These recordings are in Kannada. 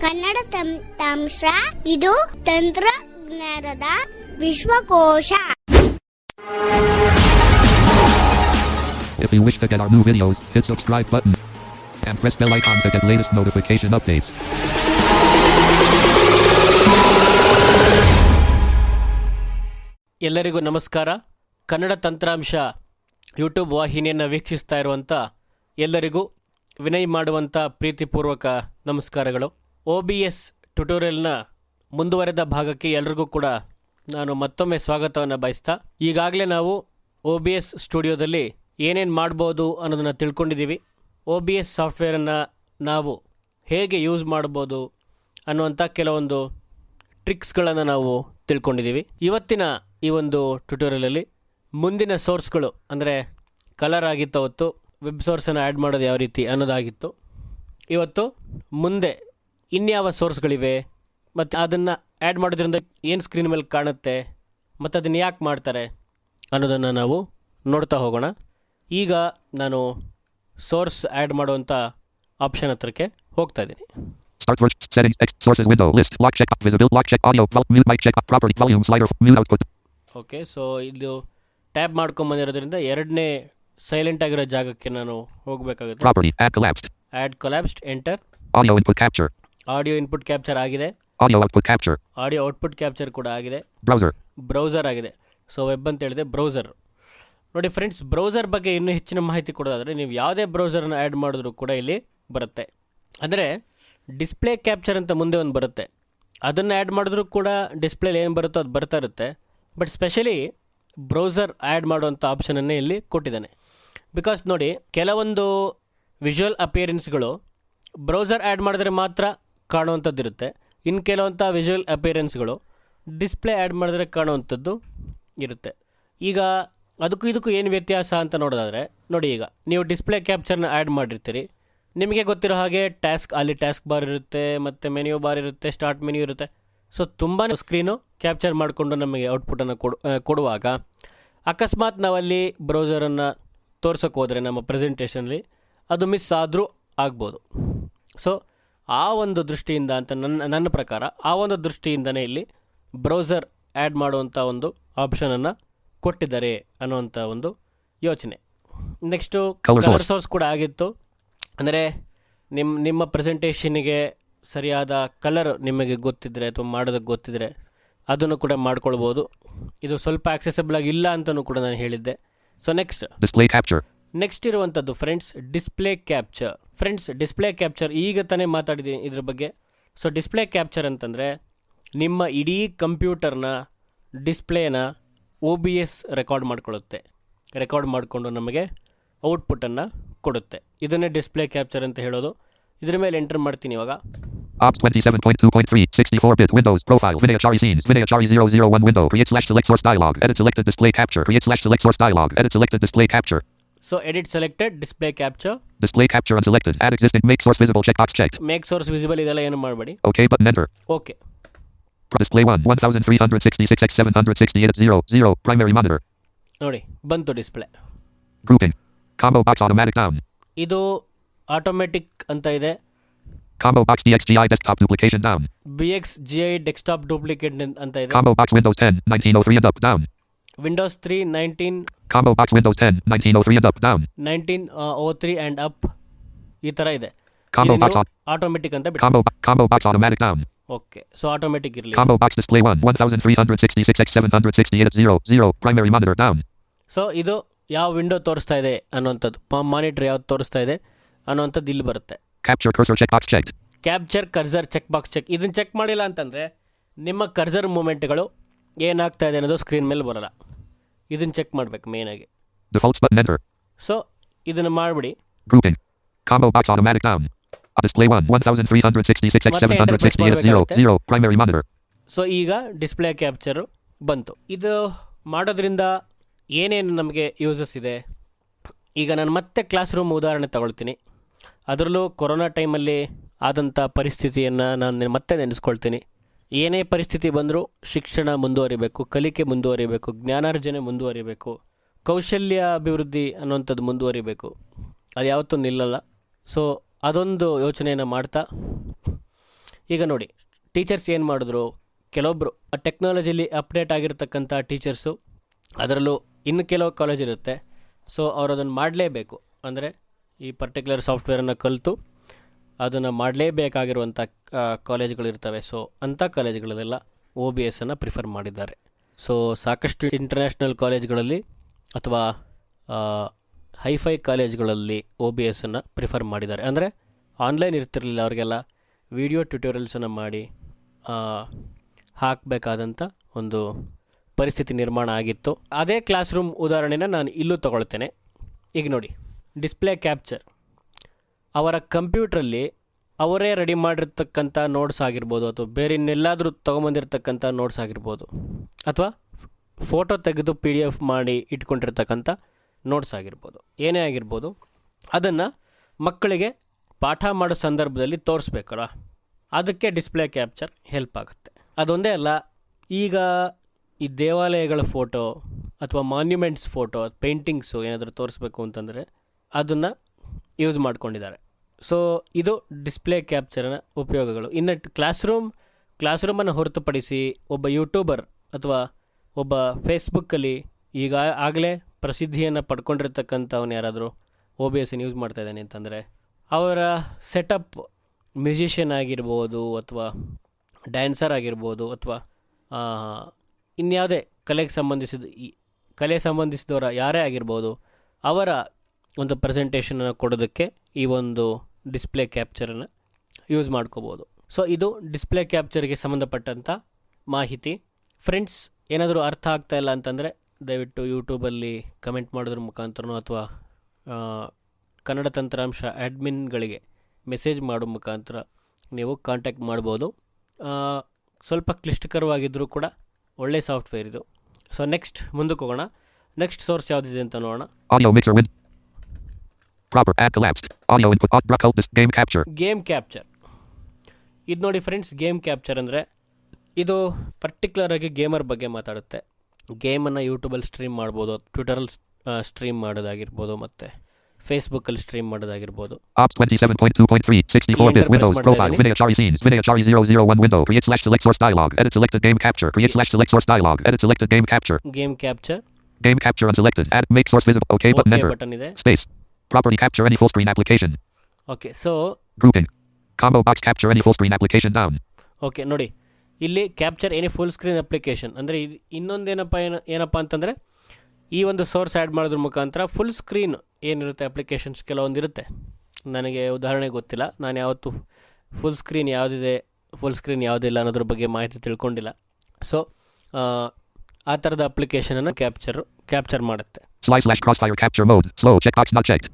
ಕನ್ನಡ ತಂತ್ರಾಂಶ ಇದು ತಂತ್ರಜ್ಞಾನದ ವಿಶ್ವಕೋಶ. If you wish to get our new videos, hit subscribe button and press bell icon to get latest notification updates. ಎಲ್ಲರಿಗೂ ನಮಸ್ಕಾರ. ಕನ್ನಡ ತಂತ್ರಾಂಶ ಯೂಟ್ಯೂಬ್ ವಾಹಿನಿಯನ್ನು ವೀಕ್ಷಿಸ್ತಾ ಇರುವಂಥ ಎಲ್ಲರಿಗೂ ವಿನಯ್ ಮಾಡುವಂಥ ಪ್ರೀತಿಪೂರ್ವಕ ನಮಸ್ಕಾರಗಳು. OBS ಟ್ಯುಟೋರಿಯಲ್ನ ಮುಂದುವರೆದ ಭಾಗಕ್ಕೆ ಎಲ್ಲರಿಗೂ ಕೂಡ ನಾನು ಮತ್ತೊಮ್ಮೆ ಸ್ವಾಗತವನ್ನು ಬಯಸ್ತಾ, ಈಗಾಗಲೇ ನಾವು OBS ಸ್ಟುಡಿಯೋದಲ್ಲಿ ಏನೇನು ಮಾಡ್ಬೋದು ಅನ್ನೋದನ್ನು ತಿಳ್ಕೊಂಡಿದ್ದೀವಿ. OBS ಸಾಫ್ಟ್ವೇರನ್ನು ನಾವು ಹೇಗೆ ಯೂಸ್ ಮಾಡ್ಬೋದು ಅನ್ನುವಂಥ ಕೆಲವೊಂದು ಟ್ರಿಕ್ಸ್ಗಳನ್ನು ನಾವು ತಿಳ್ಕೊಂಡಿದ್ದೀವಿ. ಇವತ್ತಿನ ಈ ಒಂದು ಟ್ಯುಟೋರಿಯಲಲ್ಲಿ ಮುಂದಿನ ಸೋರ್ಸ್ಗಳು ಅಂದರೆ ಕಲರ್ ಆಗಿತ್ತು, ಅವತ್ತು ವೆಬ್ ಸೋರ್ಸನ್ನು ಆ್ಯಡ್ ಮಾಡೋದು ಯಾವ ರೀತಿ ಅನ್ನೋದಾಗಿತ್ತು. ಇವತ್ತು ಮುಂದೆ ಇನ್ಯಾವ ಸೋರ್ಸ್ಗಳಿವೆ ಮತ್ತು ಅದನ್ನು ಆ್ಯಡ್ ಮಾಡೋದ್ರಿಂದ ಏನು ಸ್ಕ್ರೀನ್ ಮೇಲೆ ಕಾಣುತ್ತೆ ಮತ್ತು ಅದನ್ನು ಯಾಕೆ ಮಾಡ್ತಾರೆ ಅನ್ನೋದನ್ನು ನಾವು ನೋಡ್ತಾ ಹೋಗೋಣ. ಈಗ ನಾನು ಸೋರ್ಸ್ ಆ್ಯಡ್ ಮಾಡುವಂಥ ಆಪ್ಷನ್ ಹತ್ರಕ್ಕೆ ಹೋಗ್ತಾ ಇದ್ದೀನಿ. Start settings text sources window list lock check visible lock check audio mute mic check property volume slider mute output. Okay, so ಇದು ಟ್ಯಾಬ್ ಮಾಡ್ಕೊಂಬಂದಿರೋದ್ರಿಂದ ಎರಡನೇ ಸೈಲೆಂಟ್ ಆಗಿರೋ ಜಾಗಕ್ಕೆ ನಾನು ಹೋಗಬೇಕಾಗುತ್ತೆ. Property add collapsed enter. audio input capture ಆಗಿದೆ. audio output capture audio output capture ಕೂಡ ಆಗಿದೆ. ಬ್ರೌಸರ್ ಆಗಿದೆ. ಸೊ ವೆಬ್ ಅಂತ ಹೇಳಿದೆ, ಬ್ರೌಸರ್. ನೋಡಿ ಫ್ರೆಂಡ್ಸ್, ಬ್ರೌಸರ್ ಬಗ್ಗೆ ಇನ್ನೂ ಹೆಚ್ಚಿನ ಮಾಹಿತಿ ಕೊಡೋದಾದರೆ ನೀವು ಯಾವುದೇ ಬ್ರೌಸರನ್ನು ಆ್ಯಡ್ ಮಾಡಿದ್ರೂ ಕೂಡ ಇಲ್ಲಿ ಬರುತ್ತೆ. ಅಂದರೆ ಡಿಸ್ಪ್ಲೇ ಕ್ಯಾಪ್ಚರ್ ಅಂತ ಮುಂದೆ ಒಂದು ಬರುತ್ತೆ, ಅದನ್ನು ಆ್ಯಡ್ ಮಾಡಿದ್ರೂ ಕೂಡ ಡಿಸ್ಪ್ಲೇಲಿ ಏನು ಬರುತ್ತೋ ಅದು ಬರ್ತಾ ಇರುತ್ತೆ. ಬಟ್ ಸ್ಪೆಷಲಿ ಬ್ರೌಸರ್ ಆ್ಯಡ್ ಮಾಡುವಂಥ ಆಪ್ಷನನ್ನೇ ಇಲ್ಲಿ ಕೊಟ್ಟಿದ್ದಾನೆ. ಬಿಕಾಸ್ ನೋಡಿ, ಕೆಲವೊಂದು ವಿಜುವಲ್ ಅಪಿಯರೆನ್ಸ್ಗಳು ಬ್ರೌಸರ್ ಆ್ಯಡ್ ಮಾಡಿದ್ರೆ ಮಾತ್ರ ಕಾಣುವಂಥದ್ದು ಇರುತ್ತೆ. ಇನ್ನು ಕೆಲವಂಥ ವಿಜುವಲ್ ಅಪಿಯರೆನ್ಸ್ಗಳು ಡಿಸ್ಪ್ಲೇ ಆ್ಯಡ್ ಮಾಡಿದ್ರೆ ಕಾಣುವಂಥದ್ದು ಇರುತ್ತೆ. ಈಗ ಅದಕ್ಕೂ ಇದಕ್ಕೂ ಏನು ವ್ಯತ್ಯಾಸ ಅಂತ ನೋಡೋದಾದರೆ ನೋಡಿ, ಈಗ ನೀವು ಡಿಸ್ಪ್ಲೇ ಕ್ಯಾಪ್ಚರ್ನ ಆ್ಯಡ್ ಮಾಡಿರ್ತೀರಿ, ನಿಮಗೆ ಗೊತ್ತಿರೋ ಹಾಗೆ ಅಲ್ಲಿ ಟ್ಯಾಸ್ಕ್ ಬಾರ್ ಇರುತ್ತೆ, ಮತ್ತು ಮೆನ್ಯೂ ಬಾರ್ ಇರುತ್ತೆ, ಸ್ಟಾರ್ಟ್ ಮೆನ್ಯೂ ಇರುತ್ತೆ. ಸೊ ತುಂಬಾ ಸ್ಕ್ರೀನು ಕ್ಯಾಪ್ಚರ್ ಮಾಡಿಕೊಂಡು ನಮಗೆ ಔಟ್ಪುಟನ್ನು ಕೊಡುವಾಗ ಅಕಸ್ಮಾತ್ ನಾವಲ್ಲಿ ಬ್ರೌಸರನ್ನು ತೋರ್ಸೋಕ್ಕೆ ಹೋದರೆ ನಮ್ಮ ಪ್ರೆಸೆಂಟೇಷನಲ್ಲಿ ಅದು ಮಿಸ್ ಆದರೂ ಆಗ್ಬೋದು. ಸೊ ಆ ಒಂದು ದೃಷ್ಟಿಯಿಂದ ಅಂತ ನನ್ನ ಪ್ರಕಾರ ಆ ಒಂದು ದೃಷ್ಟಿಯಿಂದನೇ ಇಲ್ಲಿ ಬ್ರೌಸರ್ ಆ್ಯಡ್ ಮಾಡುವಂಥ ಒಂದು ಆಪ್ಷನನ್ನು ಕೊಟ್ಟಿದ್ದಾರೆ ಅನ್ನುವಂಥ ಒಂದು ಯೋಚನೆ. ನೆಕ್ಸ್ಟು ಕಲರ್ ಸೋರ್ಸ್ ಕೂಡ ಆಗಿತ್ತು. ಅಂದರೆ ನಿಮ್ಮ ಪ್ರೆಸೆಂಟೇಷನ್ನಿಗೆ ಸರಿಯಾದ ಕಲರ್ ನಿಮಗೆ ಗೊತ್ತಿದ್ದರೆ ಅಥವಾ ಮಾಡೋದಕ್ಕೆ ಗೊತ್ತಿದ್ದರೆ ಅದನ್ನು ಕೂಡ ಮಾಡ್ಕೊಳ್ಬೋದು. ಇದು ಸ್ವಲ್ಪ ಆಕ್ಸೆಸಬಲ್ ಆಗಿ ಇಲ್ಲ ಅಂತಲೂ ಕೂಡ ನಾನು ಹೇಳಿದ್ದೆ. ಸೊ ನೆಕ್ಸ್ಟ್ ಇರುವಂಥದ್ದು ಫ್ರೆಂಡ್ಸ್ ಡಿಸ್ಪ್ಲೇ ಕ್ಯಾಪ್ಚರ್. ಈಗ ತಾನೇ ಮಾತಾಡಿದ್ದೀನಿ ಇದ್ರ ಬಗ್ಗೆ. ಸೊ ಡಿಸ್ಪ್ಲೇ ಕ್ಯಾಪ್ಚರ್ ಅಂತಂದರೆ ನಿಮ್ಮ ಇಡೀ ಕಂಪ್ಯೂಟರ್ನ ಡಿಸ್ಪ್ಲೇನ OBS ರೆಕಾರ್ಡ್ ಮಾಡಿಕೊಂಡು ನಮಗೆ ಔಟ್ಪುಟ್ಟನ್ನು ಕೊಡುತ್ತೆ. ಇದನ್ನೇ ಡಿಸ್ಪ್ಲೇ ಕ್ಯಾಪ್ಚರ್ ಅಂತ ಹೇಳೋದು. ಇದ್ರ ಮೇಲೆ ಎಂಟರ್ ಮಾಡ್ತೀನಿ ಇವಾಗ. Ops 27.2.3 64-bit Windows profile Vinay scenes Vinay 001 window create/select source dialog edit selected display capture create/select source dialog edit selected display capture. So edit selected display capture unselected add existing make source visible checkbox checked make source visible ಇದೆಲ್ಲ ಏನು ಮಾಡಬೇಡಿ. Okay button enter. Okay. Display 1 1366 x 768 00 primary monitor. ನೋಡಿ ಬಂತು display. Grouping combo box automatic down. ಇದು ಆಟೋಮ್ಯಾಟಿಕ್ ಅಂತ ಇದೆ. Combo box DXGI desktop duplication down. BXGI desktop duplicate ಅಂತ ಇದೆ. Combo box Windows 10 1903 and up down. Windows 3 19. Combo box Windows 10 1903 and up down. 1903 and up ಈ ತರ ಇದೆ. Combo box ಆಟೋಮ್ಯಾಟಿಕ್ ಅಂತ ಬಿಡಿ. Combo box automatic down. Okay, so automatic ಇರಲಿ. Combo box display 1 1366 x 768 00 primary monitor down. So ಇದು ಯಾವ ವಿಂಡೋ ತೋರಿಸ್ತಾ ಇದೆ ಅನ್ನೋಂಥದ್ದು, ಮಾನಿಟರ್ ಯಾವ್ದು ತೋರಿಸ್ತಾ ಇದೆ ಅನ್ನೋಂಥದ್ದು ಇಲ್ಲಿ ಬರುತ್ತೆ. Capture cursor checkbox checked. Capture cursor checkbox check. ಇದನ್ನು ಚೆಕ್ ಮಾಡಿಲ್ಲ ಅಂತಂದರೆ ನಿಮ್ಮ ಕರ್ಸರ್ ಮೂಮೆಂಟ್ಗಳು ಏನಾಗ್ತಾ ಇದೆ ಅನ್ನೋದು ಸ್ಕ್ರೀನ್ ಮೇಲೆ ಬರೋಲ್ಲ. ಇದನ್ನು ಚೆಕ್ ಮಾಡಬೇಕು ಮೇಯ್ನಾಗಿ. Defaults button enter. ಸೊ ಇದನ್ನು ಮಾಡಿಬಿಡಿ. Grouping combo box automatic down. Display 1 1366 x 768 00 primary monitor. So ಈಗ ಡಿಸ್ಪ್ಲೇ ಕ್ಯಾಪ್ಚರು ಬಂತು. ಇದು ಮಾಡೋದ್ರಿಂದ ಏನೇನು ನಮಗೆ ಯೂಸಸ್ ಇದೆ, ಈಗ ನಾನು ಮತ್ತೆ ಕ್ಲಾಸ್ ರೂಮ್ ಉದಾಹರಣೆ ತಗೊಳ್ತೀನಿ. ಅದರಲ್ಲೂ ಕೊರೋನಾ ಟೈಮಲ್ಲಿ ಆದಂಥ ಪರಿಸ್ಥಿತಿಯನ್ನು ನಾನು ಮತ್ತೆ ನೆನೆಸ್ಕೊಳ್ತೀನಿ. ಏನೇ ಪರಿಸ್ಥಿತಿ ಬಂದರೂ ಶಿಕ್ಷಣ ಮುಂದುವರಿಬೇಕು, ಕಲಿಕೆ ಮುಂದುವರಿಬೇಕು, ಜ್ಞಾನಾರ್ಜನೆ ಮುಂದುವರಿಬೇಕು, ಕೌಶಲ್ಯ ಅಭಿವೃದ್ಧಿ ಅನ್ನುವಂಥದ್ದು ಮುಂದುವರಿಬೇಕು. ಅದು ಯಾವತ್ತೂ ನಿಲ್ಲಲ್ಲ. ಸೊ ಅದೊಂದು ಯೋಚನೆಯನ್ನು ಮಾಡ್ತಾ ಈಗ ನೋಡಿ ಟೀಚರ್ಸ್ ಏನು ಮಾಡಿದ್ರು, ಕೆಲವೊಬ್ಬರು ಟೆಕ್ನಾಲಜಿಲಿ ಅಪ್ಡೇಟ್ ಆಗಿರ್ತಕ್ಕಂಥ ಟೀಚರ್ಸು, ಅದರಲ್ಲೂ ಇನ್ನು ಕೆಲವು ಕಾಲೇಜ್ ಇರುತ್ತೆ, ಸೊ ಅವರು ಅದನ್ನು ಮಾಡಲೇಬೇಕು. ಅಂದರೆ ಈ ಪರ್ಟಿಕ್ಯುಲರ್ ಸಾಫ್ಟ್ವೇರನ್ನು ಕಲಿತು ಅದನ್ನು ಮಾಡಲೇಬೇಕಾಗಿರುವಂಥ ಕಾಲೇಜ್ಗಳಿರ್ತವೆ. ಸೊ ಅಂಥ ಕಾಲೇಜ್ಗಳಲ್ಲೆಲ್ಲ OBS ಪ್ರಿಫರ್ ಮಾಡಿದ್ದಾರೆ. ಸೊ ಸಾಕಷ್ಟು ಇಂಟರ್ನ್ಯಾಷನಲ್ ಕಾಲೇಜ್ಗಳಲ್ಲಿ ಅಥವಾ ಹೈಫೈ ಕಾಲೇಜ್ಗಳಲ್ಲಿ OBS ಪ್ರಿಫರ್ ಮಾಡಿದ್ದಾರೆ. ಅಂದರೆ ಆನ್ಲೈನ್ ಇರ್ತಿರಲಿಲ್ಲ, ಅವರಿಗೆಲ್ಲ ವಿಡಿಯೋ ಟ್ಯುಟೋರಿಯಲ್ಸನ್ನು ಮಾಡಿ ಹಾಕಬೇಕಾದಂಥ ಒಂದು ಪರಿಸ್ಥಿತಿ ನಿರ್ಮಾಣ ಆಗಿತ್ತು. ಅದೇ ಕ್ಲಾಸ್ ರೂಮ್ ಉದಾಹರಣೆನ ನಾನು ಇಲ್ಲೂ ತಗೊಳ್ತೇನೆ. ಈಗ ನೋಡಿ, ಡಿಸ್ಪ್ಲೇ ಕ್ಯಾಪ್ಚರ್, ಅವರ ಕಂಪ್ಯೂಟ್ರಲ್ಲಿ ಅವರೇ ರೆಡಿ ಮಾಡಿರ್ತಕ್ಕಂಥ ನೋಟ್ಸ್ ಆಗಿರ್ಬೋದು, ಅಥವಾ ಬೇರೆ ಇನ್ನೆಲ್ಲಾದರೂ ತೊಗೊಂಬಂದಿರ್ತಕ್ಕಂಥ ನೋಟ್ಸ್ ಆಗಿರ್ಬೋದು, ಅಥವಾ ಫೋಟೋ ತೆಗೆದು PDF ಮಾಡಿ ಇಟ್ಕೊಂಡಿರ್ತಕ್ಕಂಥ ನೋಟ್ಸ್ ಆಗಿರ್ಬೋದು, ಏನೇ ಆಗಿರ್ಬೋದು, ಅದನ್ನು ಮಕ್ಕಳಿಗೆ ಪಾಠ ಮಾಡೋ ಸಂದರ್ಭದಲ್ಲಿ ತೋರಿಸ್ಬೇಕಲ್ಲ, ಅದಕ್ಕೆ ಡಿಸ್ಪ್ಲೇ ಕ್ಯಾಪ್ಚರ್ ಹೆಲ್ಪ್ ಆಗುತ್ತೆ. ಅದೊಂದೇ ಅಲ್ಲ, ಈಗ ಈ ದೇವಾಲಯಗಳ ಫೋಟೋ ಅಥವಾ ಮಾನ್ಯುಮೆಂಟ್ಸ್ ಫೋಟೋ, ಪೇಂಟಿಂಗ್ಸು ಏನಾದರೂ ತೋರಿಸ್ಬೇಕು ಅಂತಂದರೆ ಅದನ್ನು ಯೂಸ್ ಮಾಡ್ಕೊಂಡಿದ್ದಾರೆ. ಸೊ ಇದು ಡಿಸ್ಪ್ಲೇ ಕ್ಯಾಪ್ಚರ್ನ ಉಪಯೋಗಗಳು. ಇನ್ನು ಕ್ಲಾಸ್ ರೂಮನ್ನು ಹೊರತುಪಡಿಸಿ ಒಬ್ಬ ಯೂಟ್ಯೂಬರ್ ಅಥವಾ ಒಬ್ಬ ಫೇಸ್ಬುಕ್ಕಲ್ಲಿ ಆಗಲೇ ಪ್ರಸಿದ್ಧಿಯನ್ನು ಪಡ್ಕೊಂಡಿರ್ತಕ್ಕಂಥವ್ನು ಯಾರಾದರೂ OBS ಯೂಸ್ ಮಾಡ್ತಾಯಿದ್ದಾನೆ ಅಂತಂದರೆ, ಅವರ ಸೆಟಪ್ ಮ್ಯೂಸಿಷಿಯನ್ ಆಗಿರ್ಬೋದು, ಅಥವಾ ಡ್ಯಾನ್ಸರ್ ಆಗಿರ್ಬೋದು, ಅಥವಾ ಇನ್ಯಾವುದೇ ಕಲೆ ಸಂಬಂಧಿಸಿದವರ ಯಾರೇ ಆಗಿರ್ಬೋದು, ಅವರ ಒಂದು ಪ್ರೆಸೆಂಟೇಷನನ್ನು ಕೊಡೋದಕ್ಕೆ ಈ ಒಂದು ಡಿಸ್ಪ್ಲೇ ಕ್ಯಾಪ್ಚರನ್ನು ಯೂಸ್ ಮಾಡ್ಕೋಬೋದು. ಸೊ ಇದು ಡಿಸ್ಪ್ಲೇ ಕ್ಯಾಪ್ಚರ್ಗೆ ಸಂಬಂಧಪಟ್ಟಂಥ ಮಾಹಿತಿ. ಫ್ರೆಂಡ್ಸ್, ಏನಾದರೂ ಅರ್ಥ ಆಗ್ತಾ ಇಲ್ಲ ಅಂತಂದರೆ ದಯವಿಟ್ಟು ಯೂಟ್ಯೂಬಲ್ಲಿ ಕಮೆಂಟ್ ಮಾಡೋದ್ರ ಮುಖಾಂತರನೋ ಅಥವಾ ಕನ್ನಡ ತಂತ್ರಾಂಶ ಅಡ್ಮಿನ್ಗಳಿಗೆ ಮೆಸೇಜ್ ಮಾಡೋ ಮುಖಾಂತರ ನೀವು ಕಾಂಟ್ಯಾಕ್ಟ್ ಮಾಡ್ಬೋದು. ಸ್ವಲ್ಪ ಕ್ಲಿಷ್ಟಕರವಾಗಿದ್ದರೂ ಕೂಡ ಒಳ್ಳೆ ಸಾಫ್ಟ್ವೇರ್ ಇದು. ಸೊ ನೆಕ್ಸ್ಟ್ ಮುಂದಕ್ಕೆ ಹೋಗೋಣ. ನೆಕ್ಸ್ಟ್ ಸೋರ್ಸ್ ಯಾವುದಿದೆ ಅಂತ ನೋಡೋಣ. Audio mixer with proper ad collapsed. Audio input out this game capture. Game capture ಇದು ನೋಡಿ ಫ್ರೆಂಡ್ಸ್, ಗೇಮ್ ಕ್ಯಾಪ್ಚರ್ ಅಂದರೆ ಇದು ಪರ್ಟಿಕ್ಯುಲರ್ ಆಗಿ ಗೇಮರ್ ಬಗ್ಗೆ ಮಾತಾಡುತ್ತೆ. ಗೇಮನ್ನು ಯೂಟ್ಯೂಬಲ್ಲಿ ಸ್ಟ್ರೀಮ್ ಮಾಡ್ಬೋದು, ಟ್ವಿಟರಲ್ಲಿ ಸ್ಟ್ರೀಮ್ ಮಾಡೋದಾಗಿರ್ಬೋದು, ಮತ್ತು ಫೇಸ್ಬುಕ್ಕಲ್ಲಿ ಸ್ಟ್ರೀಮ್ ಮಾಡೋದಾಗಿರ್ಬೋದು. Ops 27.2.3 64-bit Windows profile Vinay scenes Vinay 001 window create/select source dialog edit selected game capture create/select source dialog edit selected game capture game capture unselected add make source visible OK button enter button ಇದೆ. space property capture any full screen application okay. So grouping combo box capture any full screen application down. Okay ನೋಡಿ, ಇಲ್ಲಿ capture any full screen application ಅಂದರೆ ಏನಪ್ಪ ಅಂತಂದರೆ, ಈ ಒಂದು ಸೋರ್ಸ್ ಆ್ಯಡ್ ಮಾಡೋದ್ರ ಮುಖಾಂತರ ಫುಲ್ ಸ್ಕ್ರೀನ್ ಏನಿರುತ್ತೆ ಅಪ್ಲಿಕೇಶನ್ಸ್ ಕೆಲವೊಂದಿರುತ್ತೆ. ನನಗೆ ಉದಾಹರಣೆ ಗೊತ್ತಿಲ್ಲ, ನಾನು ಯಾವತ್ತೂ ಫುಲ್ ಸ್ಕ್ರೀನ್ ಯಾವುದಿದೆ ಫುಲ್ ಸ್ಕ್ರೀನ್ ಯಾವುದಿಲ್ಲ ಅನ್ನೋದ್ರ ಬಗ್ಗೆ ಮಾಹಿತಿ ತಿಳ್ಕೊಂಡಿಲ್ಲ. ಸೊ ಆ ಥರದ ಅಪ್ಲಿಕೇಶನನ್ನು ಕ್ಯಾಪ್ಚರ್ ಮಾಡುತ್ತೆ. /crossfire capture mode slow checkbox not checked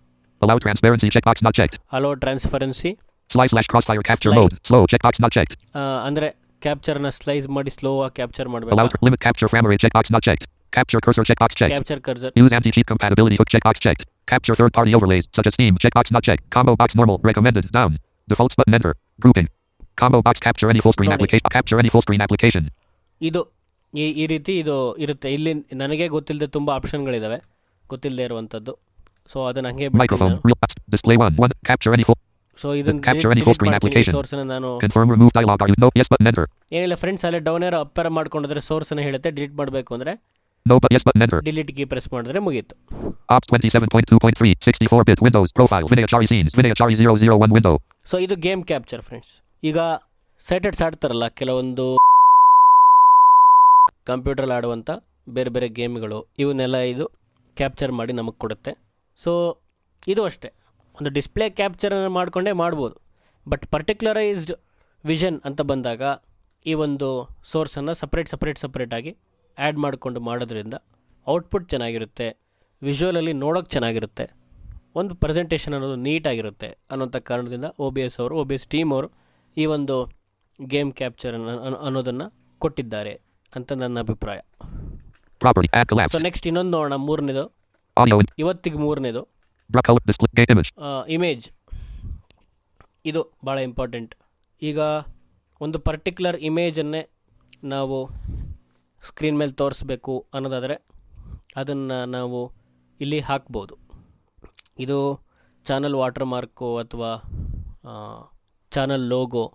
allow transparency checkbox not checked allow transparency /crossfire capture mode slow checkbox not checked ಅಂದರೆ ಕ್ಯಾಪ್ಚರ್ನ ಸ್ಲೈಸ್ ಮಾಡಿ ಸ್ಲೋ ಆಗಿ ಕ್ಯಾಪ್ಚರ್ ಮಾಡಬೇಕು. allow limit capture frame rate checkbox not checked capture cursor checkbox checked capture cursor use anti-cheat compatibility hook checkbox checked capture third party overlays such as Steam checkbox not checked combo box normal recommended down defaults button enter grouping combo box capture any full screen application capture any full screen application. ಇದು ಈ ರೀತಿ ಇದು ಇರುತ್ತೆ. ಇಲ್ಲಿ ನನಗೆ ಗೊತ್ತಿಲ್ಲದೆ ತುಂಬ ಆಪ್ಷನ್ಗಳಿದ್ದಾವೆ, ಗೊತ್ತಿಲ್ಲದೆ ಇರುವಂಥದ್ದು. ಸೊ ಅದನ್ನು ಹಂಗೆ microphone display one capture any full so ಇದನ್ನು capture any full screen application ಸೋರ್ಸನ್ನು ನಾನು confirm remove dialog are you no yes button enter ಏನಿಲ್ಲ ಫ್ರೆಂಡ್ಸ್, ಅಲ್ಲೇ ಡೌನ್ ಏರೋ ಅಪ್ ಏರೋ ಮಾಡ್ಕೊಂಡಿದ್ರೆ ಸೋರ್ಸನ್ನು ಹೇಳುತ್ತೆ. ಡಿಲೀಟ್ ಮಾಡಬೇಕು ಅಂದರೆ no but yes button enter delete key press ಮಾಡಿದ್ರೆ ಮುಗೀತು. Ops 27.2.3 64-bit Windows profile Vinay scenes Vinay 001 window. So ಇದು ಗೇಮ್ ಕ್ಯಾಪ್ಚರ್ ಫ್ರೆಂಡ್ಸ್. ಈಗ ಸೈಟೆಡ್ಸ್ ಆಡ್ತಾರಲ್ಲ, ಕೆಲವೊಂದು ಕಂಪ್ಯೂಟ್ರಲ್ಲಿ ಆಡುವಂಥ ಬೇರೆ ಬೇರೆ ಗೇಮ್ಗಳು, ಇವನ್ನೆಲ್ಲ ಇದು ಕ್ಯಾಪ್ಚರ್ ಮಾಡಿ ನಮಗೆ ಕೊಡುತ್ತೆ. ಸೊ ಇದು ಅಷ್ಟೇ, ಒಂದು ಡಿಸ್ಪ್ಲೇ ಕ್ಯಾಪ್ಚರನ್ನು ಮಾಡಿಕೊಂಡೇ ಮಾಡ್ಬೋದು. ಬಟ್ ಪರ್ಟಿಕ್ಯುಲರೈಸ್ಡ್ ವಿಷನ್ ಅಂತ ಬಂದಾಗ ಈ ಒಂದು ಸೋರ್ಸನ್ನು ಸಪ್ರೇಟಾಗಿ ಆ್ಯಡ್ ಮಾಡಿಕೊಂಡು ಮಾಡೋದ್ರಿಂದ ಔಟ್ಪುಟ್ ಚೆನ್ನಾಗಿರುತ್ತೆ, ವಿಜುವಲಲ್ಲಿ ನೋಡೋಕ್ಕೆ ಚೆನ್ನಾಗಿರುತ್ತೆ, ಒಂದು ಪ್ರೆಸೆಂಟೇಷನ್ ಅನ್ನೋದು ನೀಟಾಗಿರುತ್ತೆ ಅನ್ನೋಂಥ ಕಾರಣದಿಂದ OBS ಟೀಮ್ ಅವರು ಈ ಒಂದು ಗೇಮ್ ಕ್ಯಾಪ್ಚರ್ ಅನ್ನೋದನ್ನು ಕೊಟ್ಟಿದ್ದಾರೆ ಅಂತ ನನ್ನ ಅಭಿಪ್ರಾಯ. ಸೊ ನೆಕ್ಸ್ಟ್ ಇನ್ನೊಂದು ನೋಡೋಣ, ಮೂರನೇದು, ಇವತ್ತಿಗೆ ಮೂರನೇದು ಇಮೇಜ್. ಇದು ಭಾಳ ಇಂಪಾರ್ಟೆಂಟ್. ಈಗ ಒಂದು ಪರ್ಟಿಕ್ಯುಲರ್ ಇಮೇಜನ್ನೇ ನಾವು ಸ್ಕ್ರೀನ್ ಮೇಲೆ ತೋರಿಸ್ಬೇಕು ಅನ್ನೋದಾದರೆ ಅದನ್ನು ನಾವು ಇಲ್ಲಿ ಹಾಕ್ಬೋದು. ಇದು ಚಾನಲ್ ವಾಟರ್ ಮಾರ್ಕು ಅಥವಾ ಚಾನಲ್ ಲೋಗೋ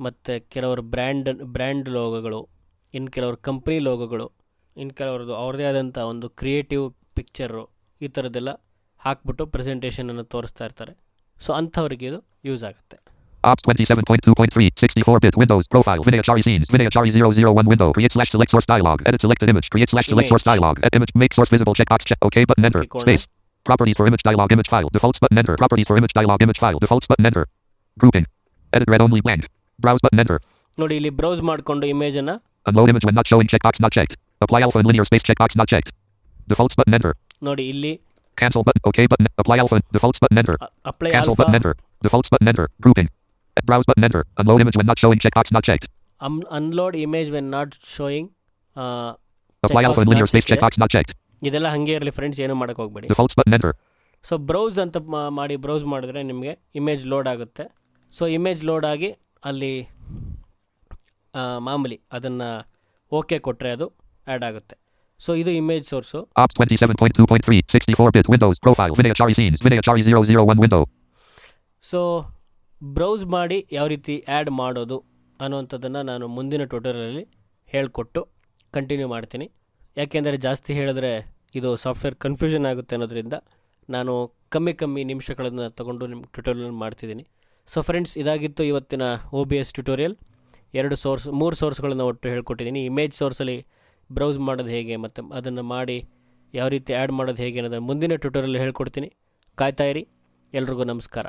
ಮತ್ತು ಕೆಲವರು ಬ್ರ್ಯಾಂಡ್ ಲೋಗೋಗಳು, ಇನ್ನು ಕೆಲವರು ಕಂಪ್ನಿ ಲೋಗೋಗಳು, ಇನ್ನು ಕೆಲವ್ರದ್ದು ಅವ್ರದ್ದೇ ಆದಂಥ ಒಂದು ಕ್ರಿಯೇಟಿವ್ ಪಿಕ್ಚರು, ಈ ಥರದ್ದೆಲ್ಲ ಹಾಕ್ಬಿಟ್ಟು ಪ್ರೆಸೆಂಟೇಷನನ್ನು ತೋರಿಸ್ತಾ ಇರ್ತಾರೆ. ಸೊ ಅಂಥವ್ರಿಗೆ ಇದು ಯೂಸ್ ಆಗುತ್ತೆ. Ops 27.2.3 64-bit Windows profile Vinay Achari scenes Vinay Achari 001 window create/select source dialog edit selected image create/select source dialog image make source visible checkbox check OK button enter space properties for image dialog image file defaults button enter properties for image dialog image file defaults button enter grouping edit read only blank browse button enter ನೋಡಿ ಇಲ್ಲಿ ಬ್ರೌಸ್ ಮಾಡಿಕೊಂಡು ಇಮೇಜನ್ನು unload image when not showing checkbox not checked apply alpha in linear space checkbox not checked defaults button enter ನೋಡಿ ಇಲ್ಲಿ cancel button OK button apply alpha defaults button enter cancel button enter defaults button enter grouping browse button enter unload image when not showing checkbox not checked unload image when not showing apply alpha in linear space checkbox not checked ಇದೆಲ್ಲ ಹಾಗೆ ಇರಲಿ ಫ್ರೆಂಡ್ಸ್, ಏನು ಮಾಡೋಕ್ಕೆ ಹೋಗಬೇಡಿ. defaults button enter so browse ಅಂತ ಮಾಡಿ ಬ್ರೌಸ್ ಮಾಡಿದ್ರೆ ನಿಮಗೆ ಇಮೇಜ್ ಲೋಡ್ ಆಗುತ್ತೆ. ಸೊ ಇಮೇಜ್ ಲೋಡ್ ಆಗಿ ಅಲ್ಲಿ ಮಾಮೂಲಿ ಅದನ್ನು ಓಕೆ ಕೊಟ್ಟರೆ ಅದು ಆ್ಯಡ್ ಆಗುತ್ತೆ. ಸೊ ಇದು image source. Ops 27.2.3 64-bit Windows profile Vinay Achari scenes Vinay Achari 001 window. So browse ಮಾಡಿ ಯಾವ ರೀತಿ ಆ್ಯಡ್ ಮಾಡೋದು ಅನ್ನೋವಂಥದ್ದನ್ನು ನಾನು ಮುಂದಿನ ಟ್ಯುಟೋರಿಯಲಲ್ಲಿ ಹೇಳಿಕೊಟ್ಟು ಕಂಟಿನ್ಯೂ ಮಾಡ್ತೀನಿ. ಯಾಕೆಂದರೆ ಜಾಸ್ತಿ ಹೇಳಿದ್ರೆ ಇದು ಸಾಫ್ಟ್ವೇರ್ ಕನ್ಫ್ಯೂಷನ್ ಆಗುತ್ತೆ ಅನ್ನೋದ್ರಿಂದ ನಾನು ಕಮ್ಮಿ ನಿಮಿಷಗಳನ್ನು ತಗೊಂಡು ನಿಮ್ಮ ಟ್ಯುಟೋರಿಯಲ್ ಮಾಡ್ತಿದ್ದೀನಿ. ಸೊ ಫ್ರೆಂಡ್ಸ್, ಇದಾಗಿತ್ತು ಇವತ್ತಿನ OBS ಟ್ಯುಟೋರಿಯಲ್. 3 ಸೋರ್ಸ್ಗಳನ್ನು ಒಟ್ಟು ಹೇಳ್ಕೊಟ್ಟಿದ್ದೀನಿ. ಇಮೇಜ್ ಸೋರ್ಸಲ್ಲಿ ಬ್ರೌಸ್ ಮಾಡೋದು ಹೇಗೆ ಮತ್ತು ಅದನ್ನು ಮಾಡಿ ಯಾವ ರೀತಿ ಆ್ಯಡ್ ಮಾಡೋದು ಹೇಗೆ ಅನ್ನೋದನ್ನು ಮುಂದಿನ ಟ್ಯುಟೋರಿಯಲ್ ಹೇಳ್ಕೊಡ್ತೀನಿ. ಕಾಯ್ತಾ ಇರಿ. ಎಲ್ರಿಗೂ ನಮಸ್ಕಾರ.